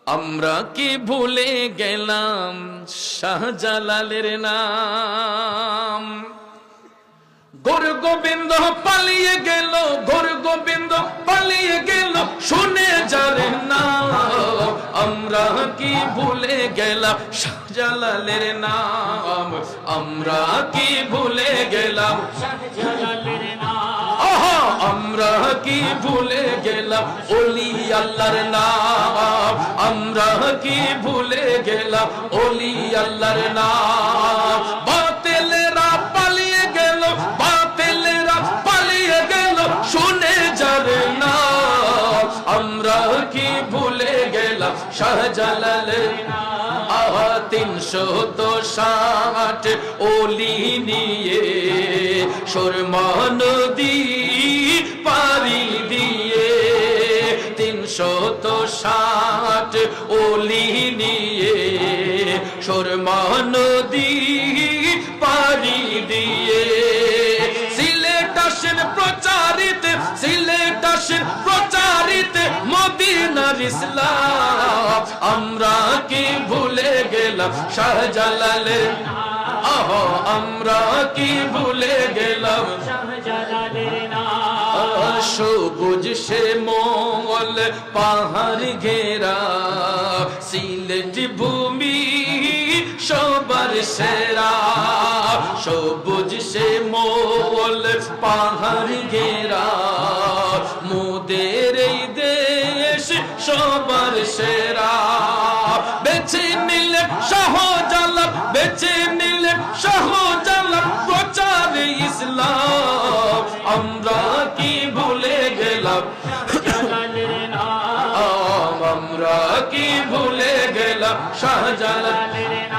আমরা কি ভুলে গেলাম শাহজালালের নাম। গোর গোবিন্দ পালিয়ে গেল, গোর গোবিন্দ পালিয়ে গেল, শুনে যার নাম। আমরা কি ভুলে গেলাম শাহজালালের নাম। আমরা কি ভুলে গেলাম শাহজালালের নাম। আহা, আমরা কি ভুলে গেলাম ওলি আল্লাহর নাম। আমরা কি ভুলে গেলাম ওলি আল্লাহর নাম। বাতিলেরা পালিয়ে গেল, বাতিলেরা পালিয়ে গেল, শুনে যার নাম। আমরা কি ভুলে গেলাম শাহজালালের নাম। 360 ওলি নিয়ে সুরমা নদী পারি দিয়ে, 360 ওলি নিয়ে সুরমা নদী পারি দিয়ে। সিলেট আসেন প্রচারিত, সিলেট আসেন প্রচারিত মদিনার ইসলাম। আমরা কি ভুলে গেলাম শাহজালালের নাম। আহা, আমরা কি ভুলে গেলাম শাহজালালের নাম। সবুজ শ্যামল পাহাড় ঘেরা সিলেট ভূমি সবার সেরা। সবুজ শ্যামল পাহাড় ঘেরা মোদের এই দেশ সবার সেরা। বেছে নিলে শাহজালাল, বেছে নিলে শাহজালাল প্রচারে ইসলাম। আমরা কি ভুলে গেলাম শাহজালালের নাম। আমরা কি ভুলে গেলাম শাহজালালের নাম।